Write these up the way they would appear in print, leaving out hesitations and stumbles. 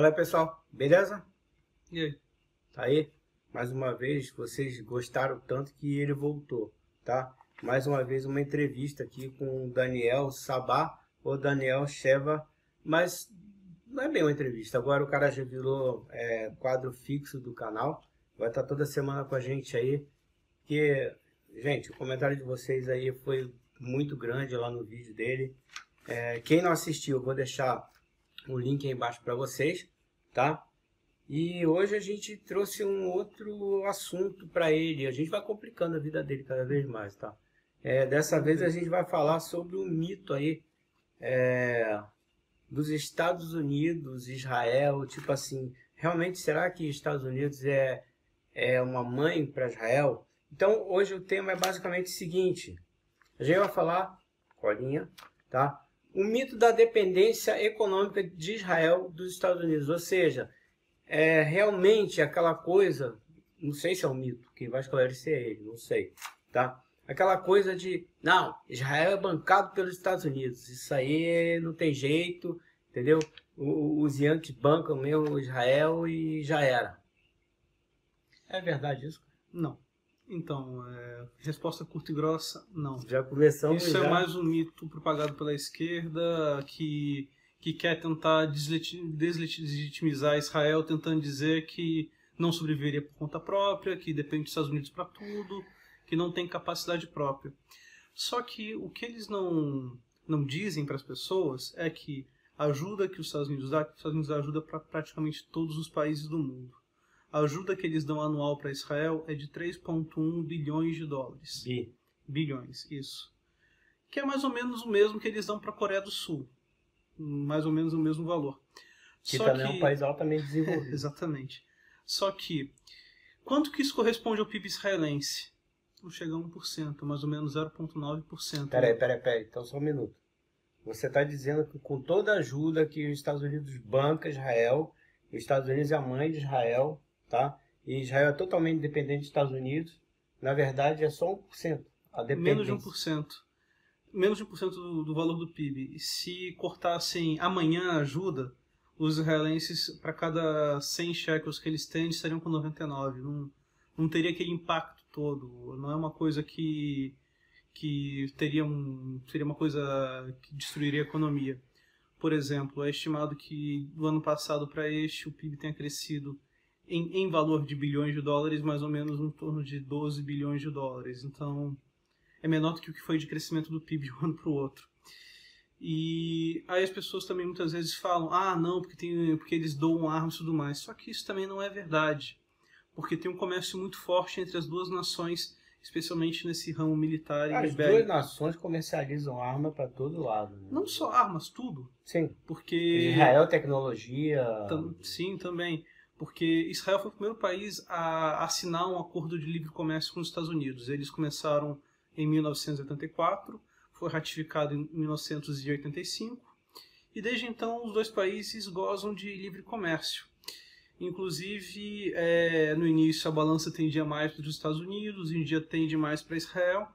Fala pessoal, beleza? E aí? Tá aí? Mais uma vez, vocês gostaram tanto que ele voltou, tá? Mais uma vez uma entrevista aqui com o Daniel Sabá ou Daniel Sheva, mas não é bem uma entrevista. Agora o cara já virou quadro fixo do canal, vai estar toda semana com a gente aí. Que, gente, o comentário de vocês aí foi muito grande lá no vídeo dele. Quem não assistiu, eu vou deixar o link aí embaixo para vocês, tá? E hoje a gente trouxe um outro assunto para ele. A gente vai complicando a vida dele cada vez mais, tá? Dessa vez a gente vai falar sobre o mito aí dos Estados Unidos, Israel, tipo assim, realmente será que Estados Unidos é uma mãe para Israel? Então hoje o tema é basicamente o seguinte: a gente vai falar, colinha, tá? O mito da dependência econômica de Israel dos Estados Unidos, ou seja, realmente aquela coisa, não sei se é um mito, quem vai esclarecer é ele, não sei, tá? Aquela coisa de, não, Israel é bancado pelos Estados Unidos, isso aí não tem jeito, entendeu? Os Yankees bancam mesmo Israel e já era. É verdade isso? Não. Então, resposta curta e grossa, não. Já começamos. Isso é mais um mito propagado pela esquerda que quer tentar deslegitimizar Israel, tentando dizer que não sobreviveria por conta própria, que depende dos Estados Unidos para tudo, que não tem capacidade própria. Só que o que eles não dizem para as pessoas é que a ajuda que os Estados Unidos dá, que os Estados Unidos ajuda para praticamente todos os países do mundo. A ajuda que eles dão anual para Israel é de 3,1 bilhões de dólares. Bilhões, isso. Que é mais ou menos o mesmo que eles dão para a Coreia do Sul. Mais ou menos o mesmo valor. Que também é um país altamente desenvolvido. Exatamente. Só que, quanto que isso corresponde ao PIB israelense? Não chega a 1%, mais ou menos 0,9%. Peraí, então só um minuto. Você está dizendo que com toda a ajuda que os Estados Unidos banca Israel, os Estados Unidos é a mãe de Israel, tá? E Israel é totalmente dependente dos Estados Unidos, na verdade é só 1%. A menos de 1%. Menos de 1% do valor do PIB. E se cortassem amanhã a ajuda, os israelenses, para cada 100 shekels que eles têm, estariam com 99. Não teria aquele impacto todo. Não é uma coisa que seria uma coisa que destruiria a economia. Por exemplo, é estimado que do ano passado para este o PIB tenha crescido em valor de bilhões de dólares, mais ou menos em torno de 12 bilhões de dólares. Então, é menor do que o que foi de crescimento do PIB de um ano para o outro. E aí as pessoas também muitas vezes falam, não, porque eles doam armas e tudo mais. Só que isso também não é verdade, porque tem um comércio muito forte entre as duas nações, especialmente nesse ramo militar e bélico. As duas nações comercializam arma para todo lado. Né? Não só armas, tudo. Sim. Porque Israel, tecnologia... Sim, também. Porque Israel foi o primeiro país a assinar um acordo de livre comércio com os Estados Unidos. Eles começaram em 1984, foi ratificado em 1985, e desde então os dois países gozam de livre comércio. Inclusive, no início a balança tendia mais para os Estados Unidos, hoje em dia tende mais para Israel,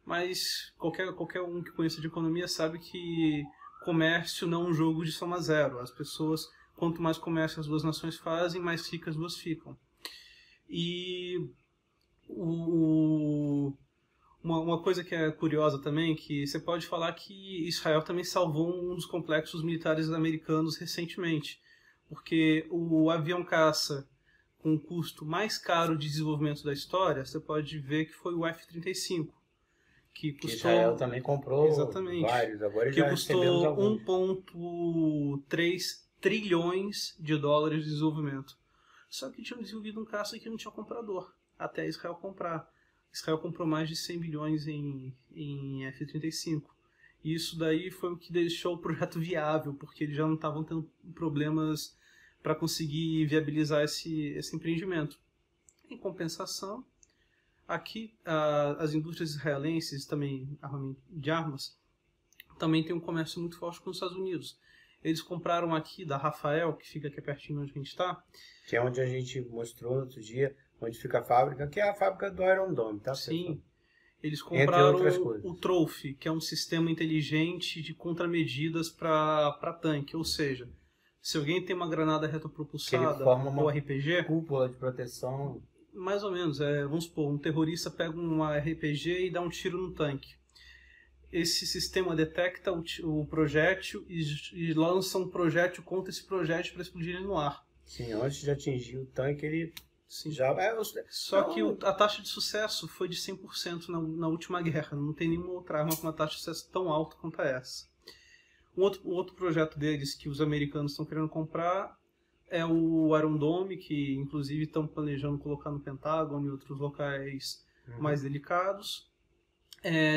mas qualquer um que conheça de economia sabe que comércio não é um jogo de soma zero. As pessoas, quanto mais comércio as duas nações fazem, mais ricas as duas ficam. E uma coisa que é curiosa também, que você pode falar que Israel também salvou um dos complexos militares americanos recentemente, porque o avião caça com o custo mais caro de desenvolvimento da história, você pode ver que foi o F-35, que custou... Israel também comprou. Exatamente, vários, agora que já custou 1,3 trilhões de dólares de desenvolvimento. Só que tinham desenvolvido um caça que não tinha comprador, até Israel comprar. Israel comprou mais de 100 bilhões em F-35. E isso daí foi o que deixou o projeto viável, porque eles já não estavam tendo problemas para conseguir viabilizar esse empreendimento. Em compensação, aqui as indústrias israelenses também de armas também têm um comércio muito forte com os Estados Unidos. Eles compraram aqui da Rafael, que fica aqui pertinho onde a gente está. Que é onde a gente mostrou no outro dia, onde fica a fábrica, que é a fábrica do Iron Dome, tá? Sim. Pessoal? Eles compraram o Trophy, que é um sistema inteligente de contramedidas para tanque. Ou seja, Se alguém tem uma granada retropropulsada forma ou RPG, cúpula de proteção. mais ou menos, vamos supor, um terrorista pega uma RPG e dá um tiro no tanque. Esse sistema detecta o projétil e lança um projétil contra esse projétil para explodir ele no ar. Sim, antes de atingir o tanque, ele Sim. já... Só que a taxa de sucesso foi de 100% na última guerra. Não tem nenhuma outra arma com uma taxa de sucesso tão alta quanto essa. O outro projeto deles que os americanos estão querendo comprar é o Iron Dome, que inclusive estão planejando colocar no Pentágono e outros locais mais delicados.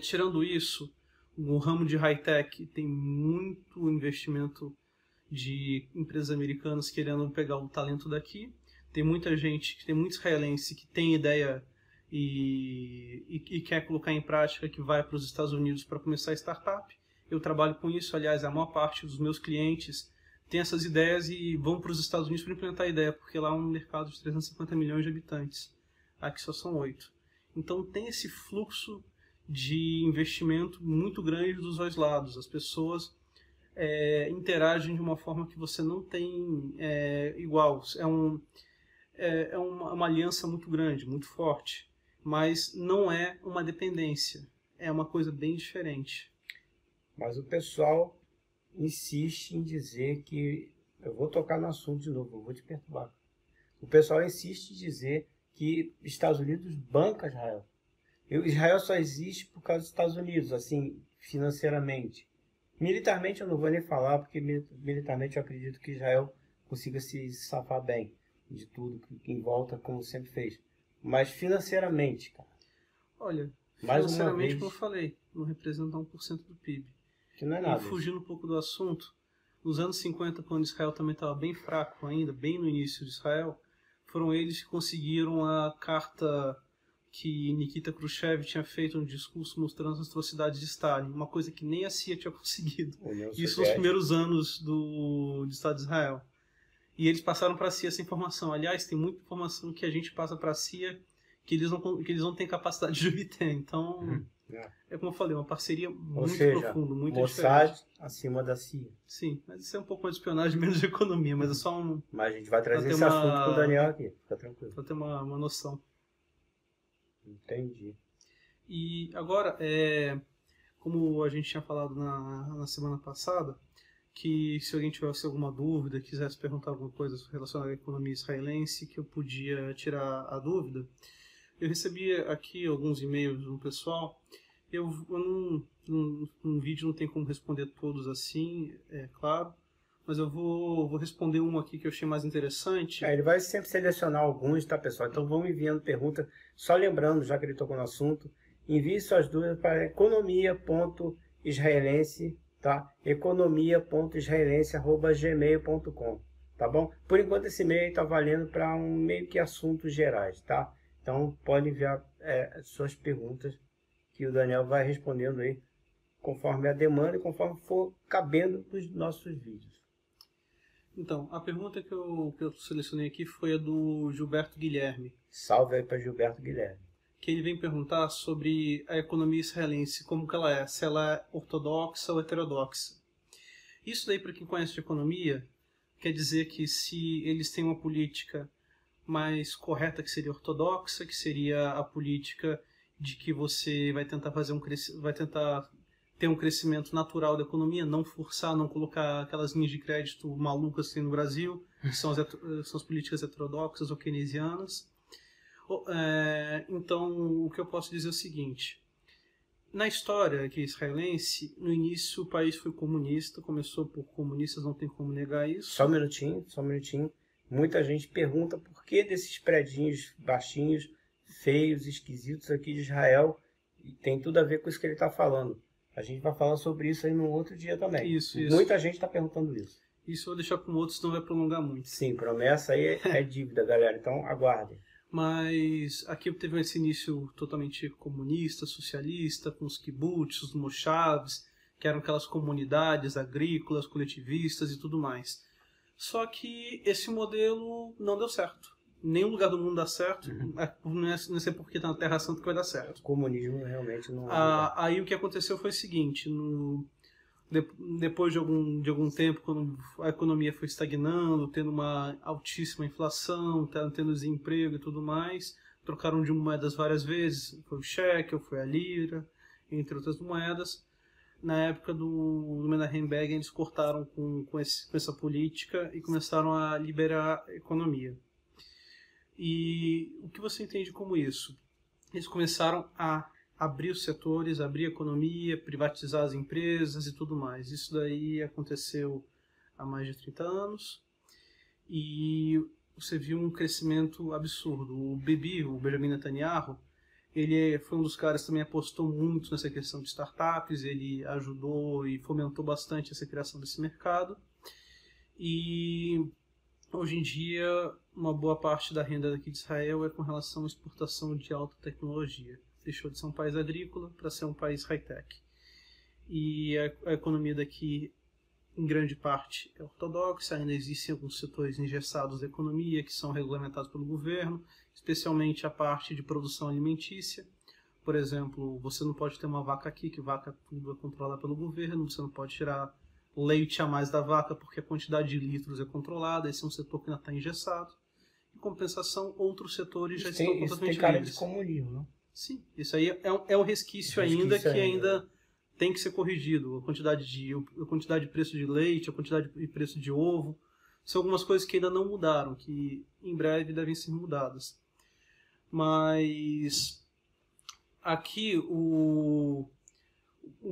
Tirando isso, o ramo de high-tech tem muito investimento de empresas americanas querendo pegar o talento daqui. Tem muita gente, tem muito israelense que tem ideia e quer colocar em prática, que vai para os Estados Unidos para começar a startup. Eu trabalho com isso, aliás, a maior parte dos meus clientes tem essas ideias e vão para os Estados Unidos para implementar a ideia, porque lá é um mercado de 350 milhões de habitantes. Aqui só são 8. Então tem esse fluxo de investimento muito grande dos dois lados. As pessoas interagem de uma forma que você não tem igual. É uma aliança muito grande, muito forte, mas não é uma dependência. É uma coisa bem diferente. Mas o pessoal insiste em dizer que... Eu vou tocar no assunto de novo, eu vou te perturbar. O pessoal insiste em dizer que Estados Unidos banca Israel. Israel só existe por causa dos Estados Unidos, assim, financeiramente. Militarmente eu não vou nem falar, porque militarmente eu acredito que Israel consiga se safar bem de tudo que em volta, como sempre fez. Mas financeiramente, cara. Olha, mais financeiramente, como eu falei, não representa 1% do PIB. Que não é nada. E fugindo um pouco do assunto, nos anos 50, quando Israel também estava bem fraco ainda, bem no início de Israel, foram eles que conseguiram a carta que Nikita Khrushchev tinha feito um discurso mostrando as atrocidades de Stalin, uma coisa que nem a CIA tinha conseguido. Isso nos primeiros anos do Estado de Israel. E eles passaram para a CIA essa informação. Aliás, tem muita informação que a gente passa para a CIA que eles não têm capacidade de obter. Então, é como eu falei, uma parceria muito profunda, muito Mossad diferente. acima da CIA. Sim, mas isso é um pouco mais de espionagem, menos de economia, mas é só um... Mas a gente vai trazer esse assunto com o Daniel aqui, fica tranquilo. Para ter uma noção. Entendi. E agora, como a gente tinha falado na semana passada, que se alguém tivesse alguma dúvida, quisesse perguntar alguma coisa relacionada à economia israelense, que eu podia tirar a dúvida, eu recebi aqui alguns e-mails do pessoal. Eu num vídeo não tem como responder todos assim, é claro, mas eu vou responder um aqui que eu achei mais interessante. Ele vai sempre selecionar alguns, tá, pessoal? Então vão enviando perguntas. Só lembrando, já que ele tocou no assunto, envie suas dúvidas para economia.israelense, tá? economia.israelense@gmail.com, tá bom? Por enquanto esse e-mail está valendo para meio que assuntos gerais, tá? Então pode enviar suas perguntas que o Daniel vai respondendo aí conforme a demanda e conforme for cabendo nos nossos vídeos. Então, a pergunta que eu selecionei aqui foi a do Gilberto Guilherme. Salve aí para Gilberto Guilherme. Que ele vem perguntar sobre a economia israelense, como que ela é, se ela é ortodoxa ou heterodoxa. Isso daí, para quem conhece de economia, quer dizer que se eles têm uma política mais correta, que seria ortodoxa, que seria a política de que você vai tentar ter um crescimento natural da economia, não forçar, não colocar aquelas linhas de crédito malucas que tem no Brasil, que são as políticas heterodoxas ou keynesianas. Então, o que eu posso dizer é o seguinte: na história aqui israelense, no início o país foi comunista, começou por comunistas, não tem como negar isso. Só um minutinho. Muita gente pergunta por que desses predinhos baixinhos, feios, esquisitos aqui de Israel, e tem tudo a ver com isso que ele está falando. A gente vai falar sobre isso aí num outro dia também. Isso. Muita gente está perguntando isso. Isso eu vou deixar para um outro, senão vai prolongar muito. Sim, promessa aí é dívida, galera. Então aguardem. Mas aqui teve esse início totalmente comunista, socialista, com os kibbutz, os moshavs, que eram aquelas comunidades agrícolas, coletivistas e tudo mais. Só que esse modelo não deu certo. Nenhum lugar do mundo dá certo. Não é porque está na Terra Santa que vai dar certo. O comunismo realmente não... Aí o que aconteceu foi o seguinte: depois de algum tempo, quando a economia foi estagnando, tendo uma altíssima inflação, tendo desemprego e tudo mais, trocaram de moedas várias vezes, foi o shekel, foi a lira, entre outras moedas. Na época do Menahem Begin, eles cortaram com essa política e começaram a liberar a economia. E o que você entende como isso? Eles começaram a abrir os setores, abrir a economia, privatizar as empresas e tudo mais. Isso daí aconteceu há mais de 30 anos e você viu um crescimento absurdo. O Bibi, o Benjamin Netanyahu, ele foi um dos caras que também apostou muito nessa questão de startups, ele ajudou e fomentou bastante essa criação desse mercado. E hoje em dia, uma boa parte da renda daqui de Israel é com relação à exportação de alta tecnologia. Deixou de ser um país agrícola para ser um país high-tech. E a economia daqui, em grande parte, é ortodoxa. Ainda existem alguns setores engessados da economia que são regulamentados pelo governo, especialmente a parte de produção alimentícia. Por exemplo, você não pode ter uma vaca aqui, que vaca tudo é controlada pelo governo, você não pode tirar leite a mais da vaca porque a quantidade de litros é controlada. Esse é um setor que ainda está engessado. Em compensação, outros setores já estão completamente livres. Isso tem cara de comunismo, não? Sim, isso aí é um resquício ainda que ainda tem que ser corrigido. A quantidade de preço de leite, a quantidade de preço de ovo, são algumas coisas que ainda não mudaram, que em breve devem ser mudadas. Mas aqui o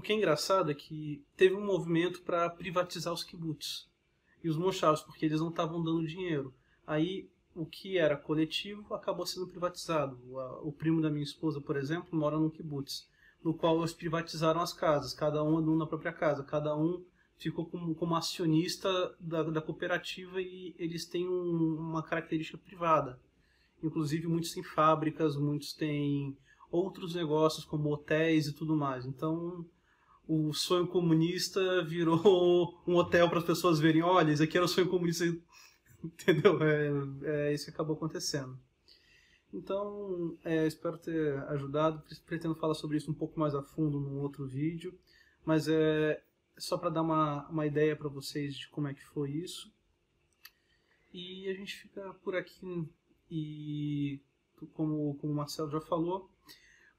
que é engraçado é que teve um movimento para privatizar os kibbutz e os moshavs, porque eles não estavam dando dinheiro. Aí o que era coletivo acabou sendo privatizado. O primo da minha esposa, por exemplo, mora num kibbutz, no qual eles privatizaram as casas, cada um na própria casa, cada um ficou como acionista da cooperativa e eles têm uma característica privada. Inclusive muitos têm fábricas, muitos têm outros negócios como hotéis e tudo mais. Então o sonho comunista virou um hotel para as pessoas verem, olha, isso aqui era o sonho comunista, entendeu? É isso que acabou acontecendo. Então, espero ter ajudado. Pretendo falar sobre isso um pouco mais a fundo num outro vídeo, mas é só para dar uma ideia para vocês de como é que foi isso. E a gente fica por aqui. E como o Marcelo já falou,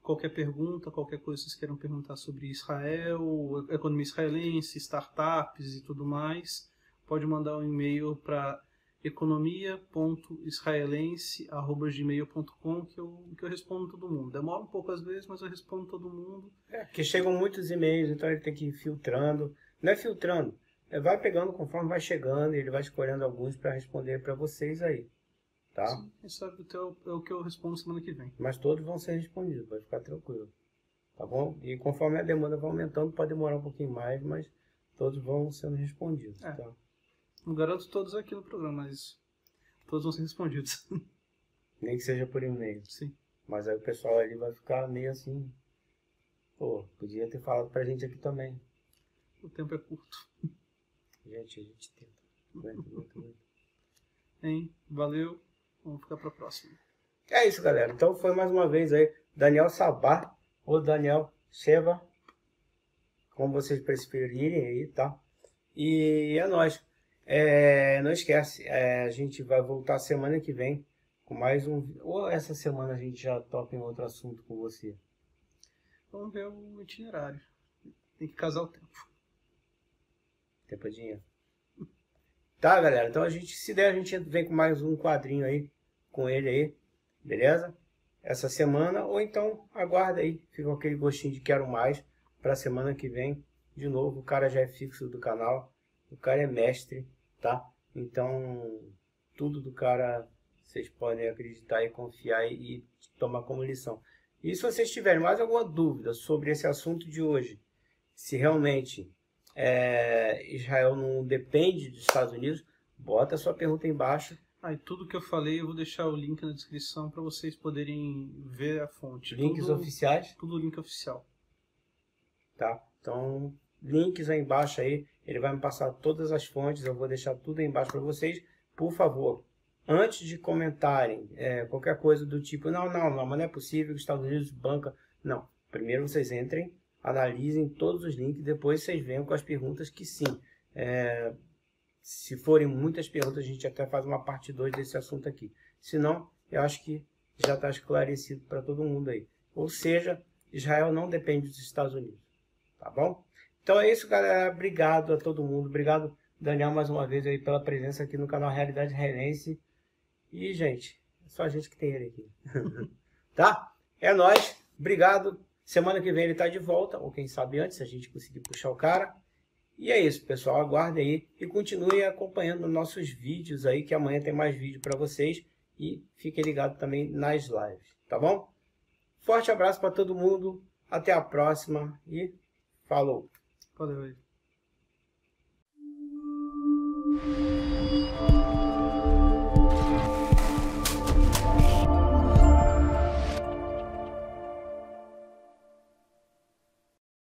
qualquer pergunta, qualquer coisa que vocês queiram perguntar sobre Israel, economia israelense, startups e tudo mais, pode mandar um e-mail para economia.israelense@gmail.com que eu respondo todo mundo. Demora um pouco às vezes, mas eu respondo todo mundo. Porque chegam muitos e-mails, então ele tem que ir filtrando. Não é filtrando, vai pegando conforme vai chegando e ele vai escolhendo alguns para responder para vocês aí. Tá? Sim, quem sabe o teu é o que eu respondo semana que vem. Mas todos vão ser respondidos, pode ficar tranquilo. Tá bom? E conforme a demanda vai aumentando, pode demorar um pouquinho mais, mas todos vão sendo respondidos. Tá? Não garanto todos aqui no programa, mas todos vão ser respondidos. Nem que seja por e-mail. Sim. Mas aí o pessoal ali vai ficar meio assim, pô, podia ter falado pra gente aqui também. O tempo é curto. Gente, a gente tenta. Muito. Hein? Valeu. Vamos ficar para a próxima. É isso, galera. Então foi mais uma vez aí Daniel Sabá ou Daniel Sheva, como vocês preferirem aí, tá? E é nóis. Não esquece, a gente vai voltar semana que vem com mais um... Ou essa semana a gente já toca em outro assunto com você? Vamos ver o itinerário. Tem que casar o tempo. Tempo é dinheiro. Tá, galera? Então se der, a gente vem com mais um quadrinho aí com ele aí, beleza? Essa semana, ou então aguarda aí, fica com aquele gostinho de quero mais pra semana que vem. De novo, o cara já é fixo do canal, o cara é mestre, tá? Então, tudo do cara vocês podem acreditar e confiar e tomar como lição. E se vocês tiverem mais alguma dúvida sobre esse assunto de hoje, se realmente Israel não depende dos Estados Unidos, bota a sua pergunta aí embaixo. E tudo que eu falei eu vou deixar o link na descrição para vocês poderem ver a fonte. Links oficiais? Tudo link oficial. Tá? Então, links aí embaixo aí. Ele vai me passar todas as fontes. Eu vou deixar tudo aí embaixo para vocês. Por favor, antes de comentarem qualquer coisa do tipo, não, mas não é possível que os Estados Unidos banca. Não. Primeiro vocês entrem, analisem todos os links, depois vocês venham com as perguntas que sim. Se forem muitas perguntas, a gente até faz uma parte 2 desse assunto aqui. Se não, eu acho que já está esclarecido para todo mundo aí. Ou seja, Israel não depende dos Estados Unidos. Tá bom? Então é isso, galera. Obrigado a todo mundo. Obrigado, Daniel, mais uma vez aí pela presença aqui no canal Realidade Israelense. E, gente, é só a gente que tem ele aqui. Tá? É nóis. Obrigado. Semana que vem ele tá de volta, ou quem sabe antes, se a gente conseguir puxar o cara. E é isso, pessoal. Aguardem aí e continuem acompanhando nossos vídeos aí, que amanhã tem mais vídeo para vocês. E fiquem ligados também nas lives, tá bom? Forte abraço para todo mundo. Até a próxima e falou! Valeu aí.